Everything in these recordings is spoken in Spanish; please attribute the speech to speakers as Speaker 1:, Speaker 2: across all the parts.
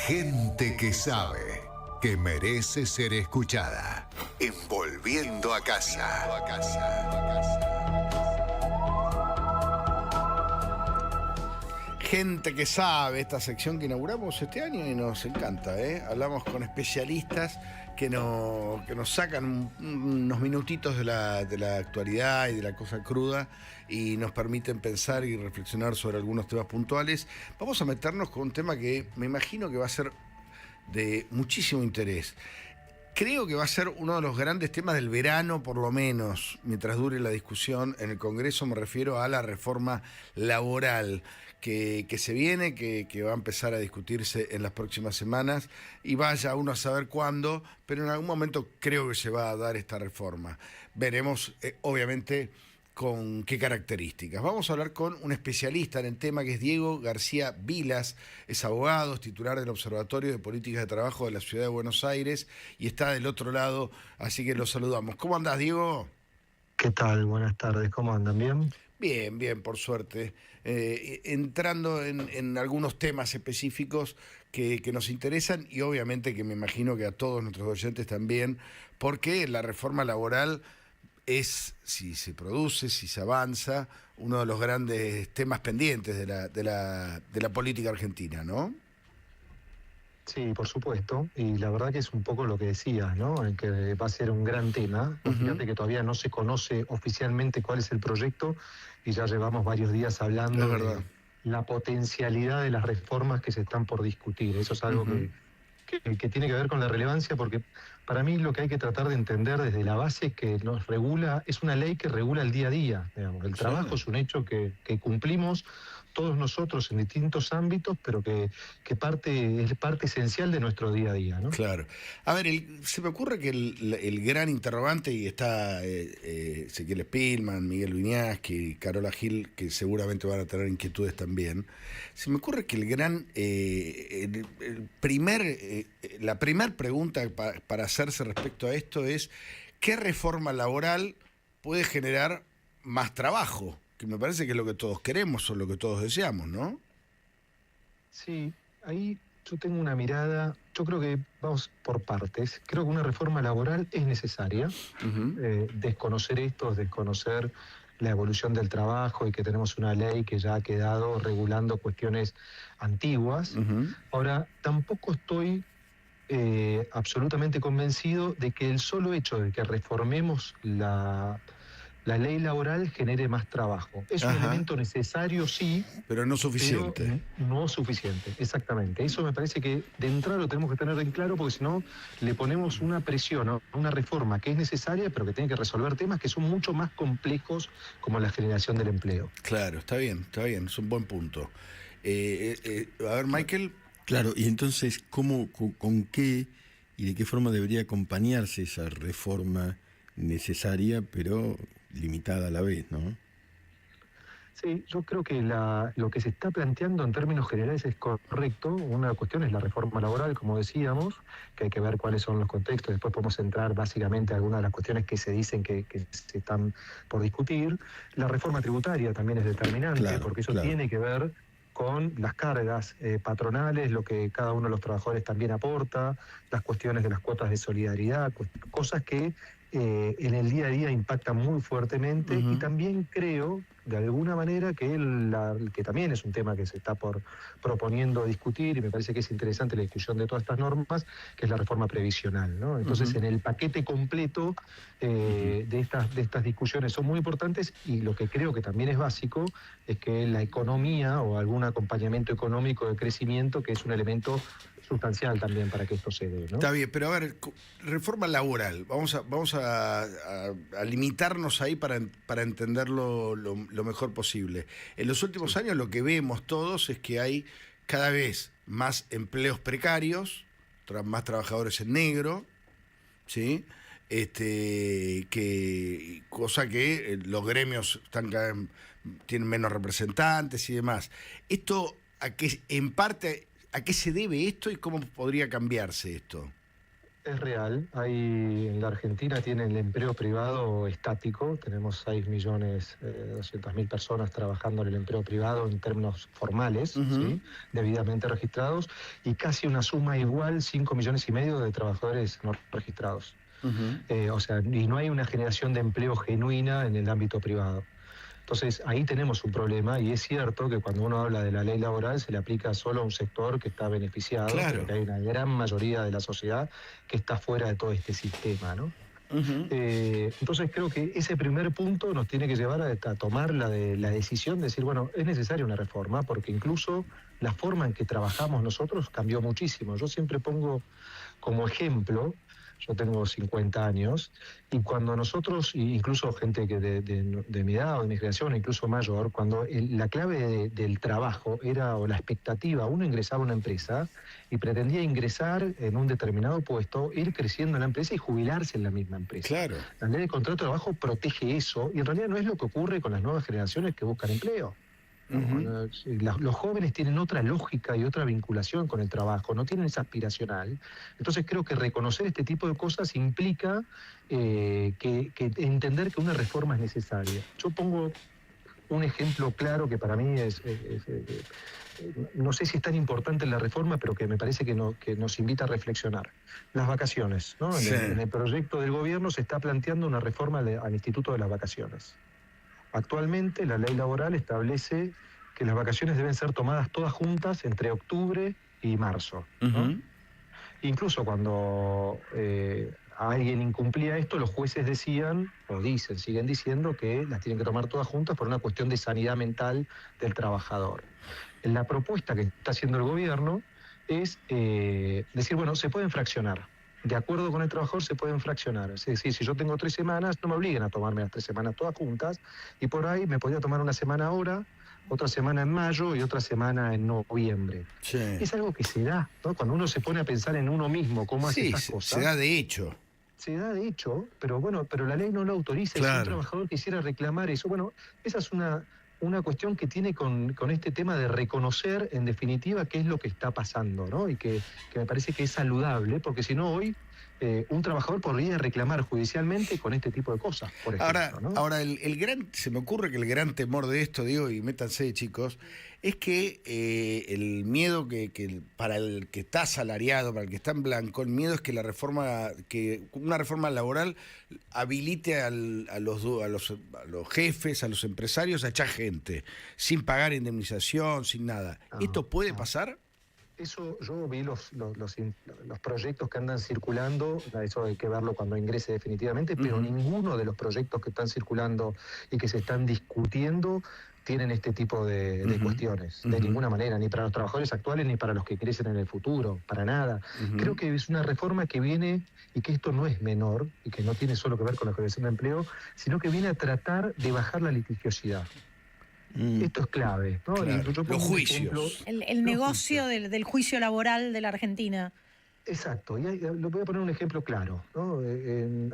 Speaker 1: Gente que sabe, que merece ser escuchada. Envolviendo a casa.
Speaker 2: Gente que sabe, esta sección que inauguramos este año y nos encanta, ¿eh? Hablamos con especialistas que nos sacan unos minutitos de la actualidad y de la cosa cruda y nos permiten pensar y reflexionar sobre algunos temas puntuales. Vamos a meternos con un tema que me imagino que va a ser de muchísimo interés. Creo que va a ser uno de los grandes temas del verano, por lo menos, mientras dure la discusión en el Congreso. Me refiero a la reforma laboral que se viene, que va a empezar a discutirse en las próximas semanas, y vaya uno a saber cuándo, pero en algún momento creo que se va a dar esta reforma. Veremos, obviamente, con qué características. Vamos a hablar con un especialista en el tema, que es Diego García Vilas. Es abogado, es titular del Observatorio de Políticas de Trabajo de la Ciudad de Buenos Aires y está del otro lado, así que lo saludamos. ¿Cómo andás, Diego?
Speaker 3: ¿Qué tal? Buenas tardes, ¿cómo andan? ¿Bien?
Speaker 2: Bien, bien, por suerte. Entrando en algunos temas específicos que nos interesan y obviamente que me imagino que a todos nuestros oyentes también, porque la reforma laboral es, si se produce, si se avanza, uno de los grandes temas pendientes de la política argentina, ¿no?
Speaker 3: Sí, por supuesto. Y la verdad que es un poco lo que decías, ¿no? En que va a ser un gran tema. Pues fíjate que todavía no se conoce oficialmente cuál es el proyecto y ya llevamos varios días
Speaker 2: Es
Speaker 3: hablando
Speaker 2: verdad.
Speaker 3: de la potencialidad de las reformas que se están por discutir. Eso es algo que tiene que ver con la relevancia, porque para mí lo que hay que tratar de entender desde la base es que nos regula, es una ley que regula el día a día, digamos. El trabajo es un hecho que cumplimos todos nosotros en distintos ámbitos, pero que es parte esencial de nuestro día a día, ¿no?
Speaker 2: Claro. A ver, se me ocurre que el gran interrogante, y está Ezequiel Spillman, Miguel Wiñaski, Carola Gil, que seguramente van a tener inquietudes también. Se me ocurre que la primer pregunta para hacerse respecto a esto es: ¿qué reforma laboral puede generar más trabajo? Que me parece que es lo que todos queremos o lo que todos deseamos, ¿no?
Speaker 3: Sí, ahí yo tengo una mirada, yo creo que vamos por partes. Creo que una reforma laboral es necesaria. Desconocer esto es desconocer la evolución del trabajo y que tenemos una ley que ya ha quedado regulando cuestiones antiguas. Ahora, tampoco estoy absolutamente convencido de que el solo hecho de que reformemos la ley laboral genere más trabajo. Es un
Speaker 2: Ajá.
Speaker 3: elemento necesario, sí,
Speaker 2: Pero no
Speaker 3: pero
Speaker 2: suficiente.
Speaker 3: no suficiente, exactamente. Eso me parece que de entrada lo tenemos que tener en claro, porque si no le ponemos una presión a una reforma que es necesaria, pero que tiene que resolver temas que son mucho más complejos, como la generación del empleo.
Speaker 2: Claro, está bien, es un buen punto. A ver, Michael.
Speaker 4: Claro, y entonces, con qué y de qué forma debería acompañarse esa reforma necesaria, pero limitada a la vez, ¿no?
Speaker 3: Sí, yo creo que lo que se está planteando en términos generales es correcto. Una cuestión es la reforma laboral, como decíamos, que hay que ver cuáles son los contextos. Después podemos entrar básicamente a algunas de las cuestiones que se dicen que se están por discutir. La reforma tributaria también es determinante,
Speaker 4: Claro,
Speaker 3: porque eso
Speaker 4: claro.
Speaker 3: tiene que ver con las cargas patronales, lo que cada uno de los trabajadores también aporta, las cuestiones de las cuotas de solidaridad, cosas que en el día a día impactan muy fuertemente. Y también creo, de alguna manera, que también es un tema que se está proponiendo discutir, y me parece que es interesante la discusión de todas estas normas, que es la reforma previsional, ¿no? Entonces, en el paquete completo de estas discusiones son muy importantes, y lo que creo que también es básico es que la economía o algún acompañamiento económico de crecimiento, que es un elemento sustancial también para que esto se dé, ¿no?
Speaker 2: Está bien, pero a ver, reforma laboral, vamos a limitarnos ahí para entenderlo lo mejor posible. En los últimos años lo que vemos todos es que hay cada vez más empleos precarios, más trabajadores en negro, ¿sí? Cosa que los gremios tienen menos representantes y demás. Esto, en parte, ¿a qué se debe esto y cómo podría cambiarse esto?
Speaker 3: Es real. En la Argentina tiene el empleo privado estático. Tenemos 6.200.000 personas trabajando en el empleo privado en términos formales, ¿sí? Debidamente registrados, y casi una suma igual, 5,5 millones de trabajadores no registrados. O sea, y no hay una generación de empleo genuina en el ámbito privado. Entonces, ahí tenemos un problema, y es cierto que cuando uno habla de la ley laboral se le aplica solo a un sector que está beneficiado,
Speaker 2: Claro.
Speaker 3: porque hay una gran mayoría de la sociedad que está fuera de todo este sistema, ¿no? Entonces creo que ese primer punto nos tiene que llevar a tomar la decisión de decir, bueno, es necesaria una reforma, porque incluso la forma en que trabajamos nosotros cambió muchísimo. Yo siempre pongo como ejemplo, yo tengo 50 años, y cuando nosotros, incluso gente que de mi edad o de mi generación, incluso mayor, cuando la clave del trabajo era, o la expectativa, uno ingresaba a una empresa y pretendía ingresar en un determinado puesto, ir creciendo en la empresa y jubilarse en la misma empresa.
Speaker 2: Claro.
Speaker 3: La ley de contrato de trabajo protege eso, y en realidad no es lo que ocurre con las nuevas generaciones que buscan empleo. Los jóvenes tienen otra lógica y otra vinculación con el trabajo, no tienen esa aspiracional. Entonces creo que reconocer este tipo de cosas implica que entender que una reforma es necesaria. Yo pongo un ejemplo claro que para mí no sé si es tan importante en la reforma, pero que me parece que nos invita a reflexionar. Las vacaciones, ¿no?
Speaker 2: Sí.
Speaker 3: En el proyecto del gobierno se está planteando una reforma al Instituto de las Vacaciones. Actualmente la ley laboral establece que las vacaciones deben ser tomadas todas juntas entre octubre y marzo, ¿no? Incluso cuando alguien incumplía esto, los jueces decían, o siguen diciendo que las tienen que tomar todas juntas por una cuestión de sanidad mental del trabajador. La propuesta que está haciendo el gobierno es decir, bueno, se pueden fraccionar. De acuerdo con el trabajador se pueden fraccionar. Es decir, si yo tengo 3 semanas, no me obliguen a tomarme las 3 semanas todas juntas, y por ahí me podría tomar una semana ahora, otra semana en mayo y otra semana en noviembre.
Speaker 2: Sí.
Speaker 3: Es algo que se da, ¿no? Cuando uno se pone a pensar en uno mismo, cómo hace estas cosas.
Speaker 2: Se da de hecho.
Speaker 3: Se da de hecho, pero bueno, pero la ley no lo autoriza.
Speaker 2: Claro.
Speaker 3: Si un trabajador quisiera reclamar eso, bueno, esa es una cuestión que tiene con este tema de reconocer, en definitiva, qué es lo que está pasando, ¿no? Y que me parece que es saludable, porque si no, hoy un trabajador podría reclamar judicialmente con este tipo de cosas, por ejemplo, ¿no?
Speaker 2: Ahora se me ocurre que el gran temor de esto, digo, y métanse, chicos, es que el miedo que para el que está asalariado, para el que está en blanco, el miedo es que una reforma laboral habilite a los jefes, a los empresarios a echar gente, sin pagar indemnización, sin nada. ¿Esto puede pasar?
Speaker 3: Eso, yo vi los proyectos que andan circulando, eso hay que verlo cuando ingrese definitivamente, pero ninguno de los proyectos que están circulando y que se están discutiendo tienen este tipo de cuestiones, de ninguna manera, ni para los trabajadores actuales ni para los que crecen en el futuro, para nada. Creo que es una reforma que viene, y que esto no es menor, y que no tiene solo que ver con la creación de empleo, sino que viene a tratar de bajar la litigiosidad. Esto es clave, ¿no?
Speaker 2: Claro. Los juicios.
Speaker 5: El negocio del juicio laboral de la Argentina.
Speaker 3: Exacto, y lo voy a poner un ejemplo claro, ¿no?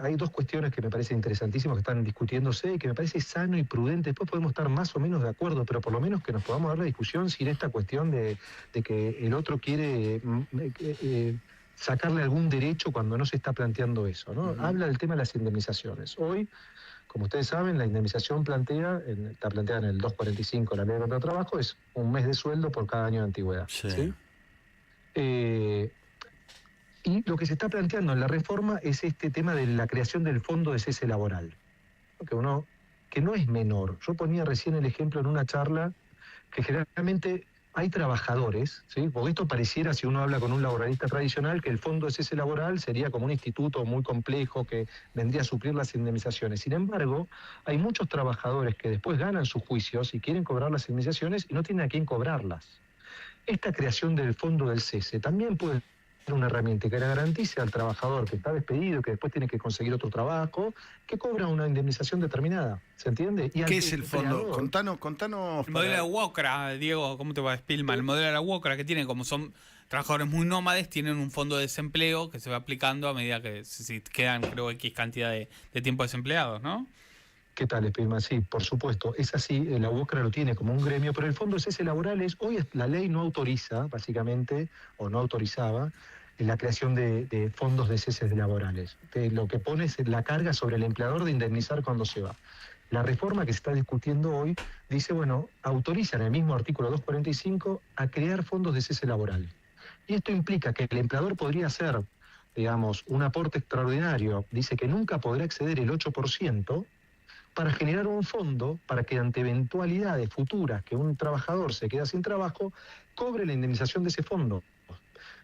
Speaker 3: Hay 2 cuestiones que me parecen interesantísimas que están discutiéndose y que me parece sano y prudente. Después podemos estar más o menos de acuerdo, pero por lo menos que nos podamos dar la discusión sin esta cuestión de que el otro quiere sacarle algún derecho cuando no se está planteando eso, ¿no? Habla del tema de las indemnizaciones. Hoy, como ustedes saben, la indemnización está planteada en el 245 de la Ley de Contrato de Trabajo, es un mes de sueldo por cada año de antigüedad. ¿Sí? Y lo que se está planteando en la reforma es este tema de la creación del fondo de cese laboral, que no es menor. Yo ponía recién el ejemplo en una charla que generalmente hay trabajadores, ¿sí? Porque esto pareciera, si uno habla con un laboralista tradicional, que el fondo de cese laboral sería como un instituto muy complejo que vendría a suplir las indemnizaciones. Sin embargo, hay muchos trabajadores que después ganan sus juicios y quieren cobrar las indemnizaciones y no tienen a quién cobrarlas. Esta creación del fondo del cese también puede ser una herramienta que le garantice al trabajador que está despedido, que después tiene que conseguir otro trabajo, que cobra una indemnización determinada. ¿Se entiende?
Speaker 2: ¿Qué es el fondo? Contanos.
Speaker 6: El modelo de la UOCRA, Diego, ¿cómo te va, Spillman? El modelo de la UOCRA que tiene, como son trabajadores muy nómades, tienen un fondo de desempleo que se va aplicando a medida que si quedan, creo, X cantidad de tiempo desempleados, ¿no?
Speaker 3: ¿Qué tal, Spillman? Sí, por supuesto. Es así, la UOCRA lo tiene como un gremio, pero el fondo de cese laboral hoy la ley no autoriza, básicamente, o no autorizaba, la creación de fondos de ceses laborales. Lo que pone es la carga sobre el empleador de indemnizar cuando se va. La reforma que se está discutiendo hoy dice, bueno, autoriza en el mismo artículo 245 a crear fondos de cese laboral. Y esto implica que el empleador podría hacer, digamos, un aporte extraordinario, dice que nunca podrá exceder el 8%, para generar un fondo para que ante eventualidades futuras que un trabajador se queda sin trabajo, cobre la indemnización de ese fondo.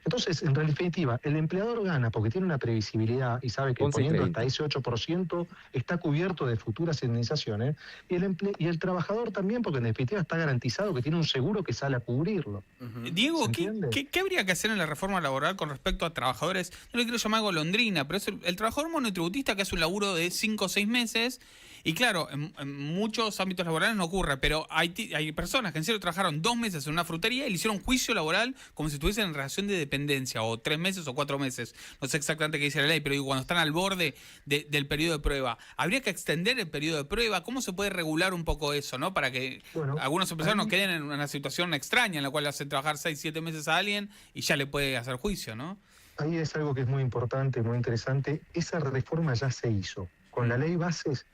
Speaker 3: Entonces, en definitiva, el empleador gana porque tiene una previsibilidad y sabe que poniendo hasta ese 8% está cubierto de futuras indemnizaciones, y el trabajador también, porque en definitiva está garantizado que tiene un seguro que sale a cubrirlo.
Speaker 6: Diego, ¿qué habría que hacer en la reforma laboral con respecto a trabajadores? No le quiero llamar golondrina, pero es el trabajador monotributista que hace un laburo de 5 o 6 meses. Y claro, en muchos ámbitos laborales no ocurre, pero hay personas que en serio trabajaron 2 meses en una frutería y le hicieron juicio laboral como si estuviesen en relación de dependencia, o 3 meses o 4 meses. No sé exactamente qué dice la ley, pero digo, cuando están al borde del periodo de prueba, ¿habría que extender el periodo de prueba? ¿Cómo se puede regular un poco eso, no? Para que algunos empresarios no queden en una situación extraña en la cual hacen trabajar 6, 7 meses a alguien y ya le puede hacer juicio, ¿no?
Speaker 3: Ahí es algo que es muy importante, muy interesante. Esa reforma ya se hizo. Con la ley bases,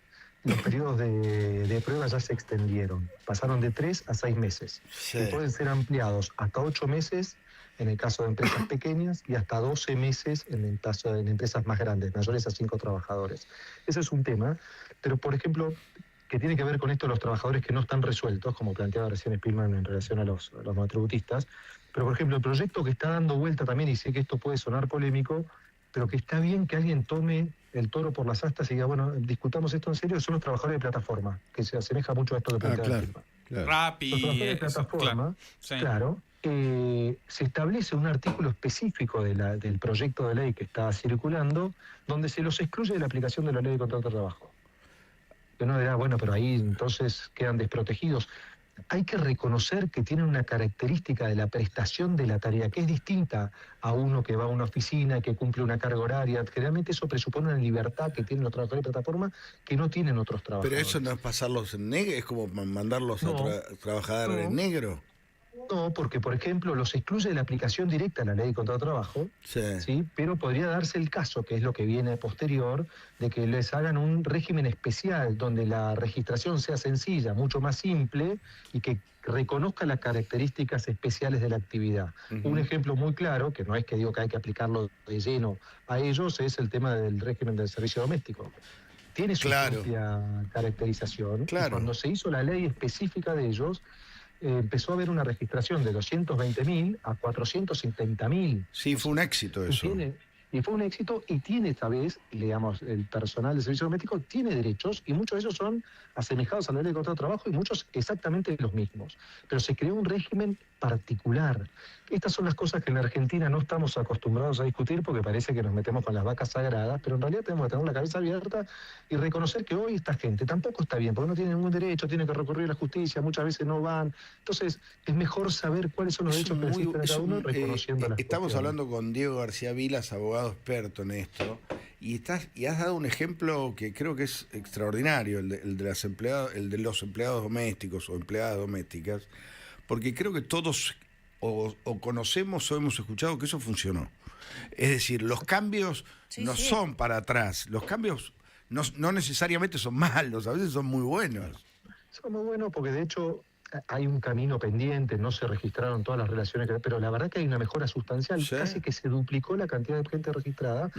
Speaker 3: los periodos de prueba ya se extendieron. Pasaron de 3 a 6 meses.
Speaker 2: Sí.
Speaker 3: Y pueden ser ampliados hasta 8 meses en el caso de empresas pequeñas y hasta 12 meses en el caso de empresas más grandes, mayores a 5 trabajadores. Ese es un tema. Pero, por ejemplo, que tiene que ver con esto de los trabajadores que no están resueltos, como planteaba recién Spillman en relación a los monotributistas. Pero, por ejemplo, el proyecto que está dando vuelta también, y sé que esto puede sonar polémico, pero que está bien que alguien tome el toro por las astas y diga, bueno, discutamos esto en serio, son los trabajadores de plataforma, que se asemeja mucho a esto que planteaba Spillman.
Speaker 4: Claro.
Speaker 6: Rappi,
Speaker 3: Los trabajadores de plataforma, claro, se establece un artículo específico del proyecto de ley que está circulando, donde se los excluye de la aplicación de la ley de contrato de trabajo. Que uno dirá, bueno, pero ahí entonces quedan desprotegidos. Hay que reconocer que tienen una característica de la prestación de la tarea que es distinta a uno que va a una oficina, que cumple una carga horaria. Generalmente eso presupone una libertad que tienen los trabajadores de plataforma que no tienen otros trabajadores.
Speaker 2: Pero eso no es pasarlos en negro, es como mandarlos a trabajar en negro.
Speaker 3: No, porque, por ejemplo, los excluye de la aplicación directa de la ley de contrato de trabajo, ¿sí? Pero podría darse el caso, que es lo que viene posterior, de que les hagan un régimen especial donde la registración sea sencilla, mucho más simple, y que reconozca las características especiales de la actividad. Un ejemplo muy claro, que no es que digo que hay que aplicarlo de lleno a ellos, es el tema del régimen del servicio doméstico. Tiene su propia caracterización. Y cuando se hizo la ley específica de ellos, empezó a haber una registración de 220.000 a 470.000.
Speaker 2: Sí, fue un éxito eso.
Speaker 3: Y fue un éxito, y tiene esta vez, digamos, el personal de servicio doméstico tiene derechos, y muchos de ellos son asemejados a la ley de contrato de trabajo, y muchos exactamente los mismos. Pero se creó un régimen particular. Estas son las cosas que en la Argentina no estamos acostumbrados a discutir porque parece que nos metemos con las vacas sagradas, pero en realidad tenemos que tener la cabeza abierta y reconocer que hoy esta gente tampoco está bien, porque no tiene ningún derecho, tiene que recurrir a la justicia, muchas veces no van. Entonces, es mejor saber cuáles son los derechos que existen a cada uno, reconociendo las
Speaker 2: Estamos
Speaker 3: cuestiones.
Speaker 2: hablando con Diego García Vilas, abogado experto en esto, y has dado un ejemplo que creo que es extraordinario, el de los empleados domésticos o empleadas domésticas, porque creo que todos o conocemos o hemos escuchado que eso funcionó. Es decir, los cambios son para atrás, los cambios no necesariamente son malos, a veces son muy buenos.
Speaker 3: Son muy buenos porque de hecho hay un camino pendiente, no se registraron todas las relaciones, pero la verdad que hay una mejora sustancial, casi que se duplicó la cantidad de gente registrada,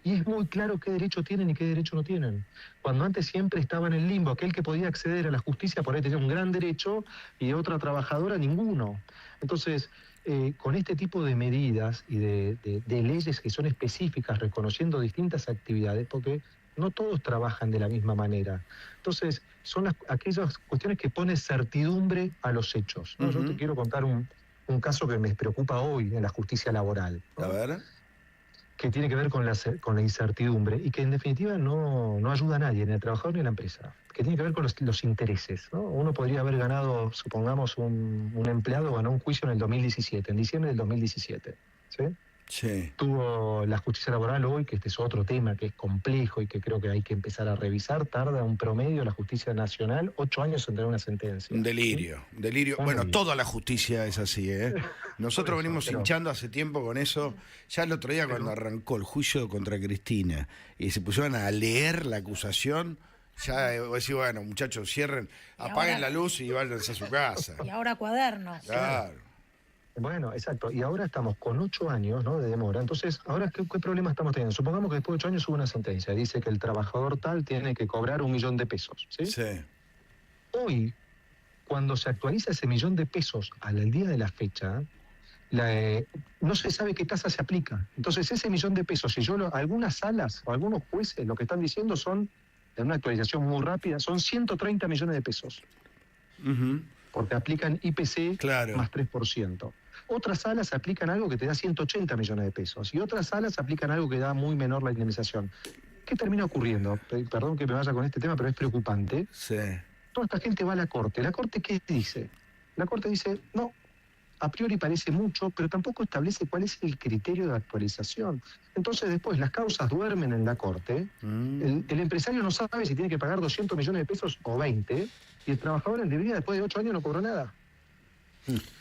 Speaker 3: y es muy claro qué derecho tienen y qué derecho no tienen. Cuando antes siempre estaba en el limbo, aquel que podía acceder a la justicia por ahí tenía un gran derecho y otra trabajadora ninguno. Entonces, con este tipo de medidas y de leyes que son específicas, reconociendo distintas actividades, porque no todos trabajan de la misma manera. Entonces, son aquellas cuestiones que ponen certidumbre a los hechos, ¿no? Yo te quiero contar un caso que me preocupa hoy en la justicia laboral, ¿no?
Speaker 2: A ver.
Speaker 3: Que tiene que ver con la incertidumbre y que en definitiva no ayuda a nadie, ni al trabajador ni a la empresa, que tiene que ver con los intereses, ¿no? Uno podría haber ganado, supongamos, un empleado ganó un juicio en el 2017, en diciembre del 2017, ¿sí?
Speaker 2: Sí.
Speaker 3: Tuvo la justicia laboral hoy, que este es otro tema que es complejo y que creo que hay que empezar a revisar. Tarda un promedio la justicia nacional 8 años en tener una sentencia.
Speaker 2: Un delirio, un delirio.
Speaker 3: Un
Speaker 2: Bueno,
Speaker 3: delirio.
Speaker 2: toda la justicia es así, ¿eh? Nosotros
Speaker 3: Por eso,
Speaker 2: venimos
Speaker 3: pero-
Speaker 2: hinchando hace tiempo con eso. Ya el otro día cuando arrancó el juicio contra Cristina y se pusieron a leer la acusación, ya vos decís, bueno, muchachos, cierren, apaguen
Speaker 5: ahora-
Speaker 2: la luz y váyanse a su casa.
Speaker 5: Y ahora cuadernos.
Speaker 2: Claro.
Speaker 3: Bueno, exacto. Y ahora estamos con 8 años, ¿no?, de demora. Entonces, ¿ahora qué problema estamos teniendo? Supongamos que después de 8 años hubo una sentencia. Dice que el trabajador tal tiene que cobrar $1.000.000, ¿sí?
Speaker 2: Sí.
Speaker 3: Hoy, cuando se actualiza ese $1.000.000 al día de la fecha, no se sabe qué tasa se aplica. Entonces, ese $1.000.000, si algunas salas o algunos jueces lo que están diciendo son, en una actualización muy rápida, son 130 millones de pesos.
Speaker 2: Ujú.
Speaker 3: Porque aplican IPC
Speaker 2: Claro.
Speaker 3: más 3%. Otras salas aplican algo que te da 180 millones de pesos y otras salas aplican algo que da muy menor la indemnización. ¿Qué termina ocurriendo? Perdón que me vaya con este tema, pero es preocupante.
Speaker 2: Sí.
Speaker 3: Toda esta gente va a la Corte. ¿La Corte qué dice? La Corte dice, no, a priori parece mucho, pero tampoco establece cuál es el criterio de actualización. Entonces después las causas duermen en la Corte, el empresario no sabe si tiene que pagar 200 millones de pesos o 20, y el trabajador en teoría después de 8 años no cobró nada.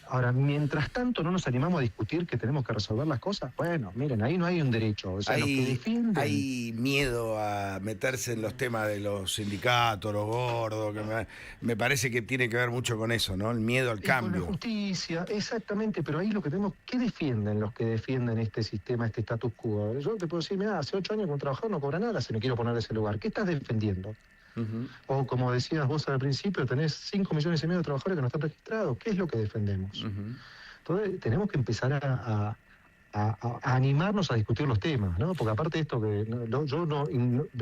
Speaker 3: Ahora, mientras tanto no nos animamos a discutir que tenemos que resolver las cosas, bueno, miren, ahí no hay un derecho. O sea, los que defienden...
Speaker 2: Hay miedo a meterse en los temas de los sindicatos, los gordos, que me parece que tiene que ver mucho con eso, ¿no? El miedo al
Speaker 3: Y con la
Speaker 2: cambio.
Speaker 3: justicia, exactamente, pero ahí lo que tenemos, ¿qué defienden los que defienden este sistema, este status quo? Yo te puedo decir, mira, hace 8 años que un trabajador no cobra nada si me quiero poner de ese lugar. ¿Qué estás defendiendo? O como decías vos al principio, tenés 5,5 millones de trabajadores que no están registrados. ¿Qué es lo que defendemos? Entonces tenemos que empezar a animarnos a discutir los temas, ¿no? Porque aparte de esto, yo no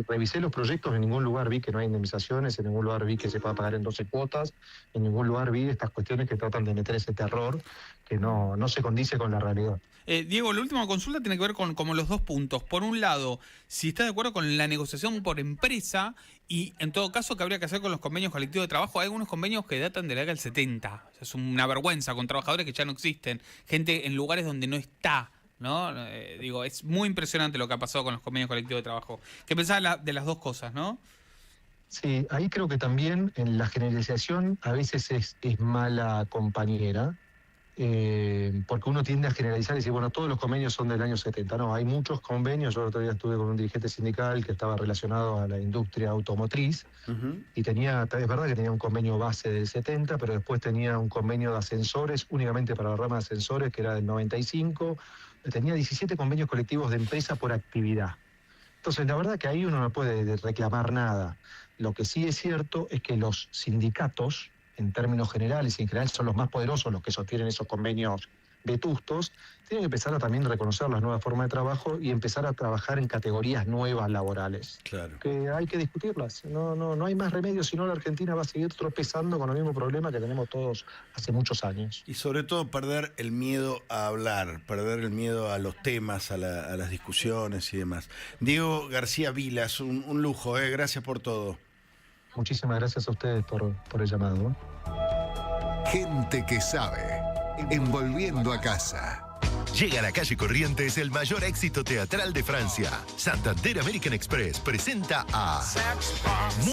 Speaker 3: revisé los proyectos, en ningún lugar vi que no hay indemnizaciones, en ningún lugar vi que se pueda pagar en 12 cuotas, en ningún lugar vi estas cuestiones que tratan de meter ese terror que no se condice con la realidad.
Speaker 6: Diego, la última consulta tiene que ver con como los dos puntos. Por un lado, si está de acuerdo con la negociación por empresa y en todo caso qué habría que hacer con los convenios colectivos de trabajo. Hay algunos convenios que datan de la década del 70. O sea, es una vergüenza con trabajadores que ya no existen. Gente en lugares donde no está, ¿no? Digo, es muy impresionante lo que ha pasado con los convenios colectivos de trabajo. ¿Qué pensás de las dos cosas, no?
Speaker 3: Sí, ahí creo que también en la generalización a veces es mala compañera. Porque uno tiende a generalizar y decir, bueno, todos los convenios son del año 70. No, hay muchos convenios. Yo el otro día estuve con un dirigente sindical que estaba relacionado a la industria automotriz y es verdad que tenía un convenio base del 70, pero después tenía un convenio de ascensores, únicamente para la rama de ascensores, que era del 95. Tenía 17 convenios colectivos de empresa por actividad. Entonces, la verdad que ahí uno no puede reclamar nada. Lo que sí es cierto es que los sindicatos, en términos generales y en general son los más poderosos los que sostienen esos convenios vetustos, tienen que empezar a también reconocer las nuevas formas de trabajo y empezar a trabajar en categorías nuevas laborales.
Speaker 2: Claro.
Speaker 3: Que hay que discutirlas. No hay más remedio, si no la Argentina va a seguir tropezando con el mismo problema que tenemos todos hace muchos años.
Speaker 2: Y sobre todo perder el miedo a hablar, perder el miedo a los temas, a las discusiones y demás. Diego García Vilas, un lujo, gracias por todo.
Speaker 3: Muchísimas gracias a ustedes por el llamado.
Speaker 1: Gente que sabe. Envolviendo a casa.
Speaker 7: Llega a la calle Corrientes el mayor éxito teatral de Francia. Santander American Express presenta a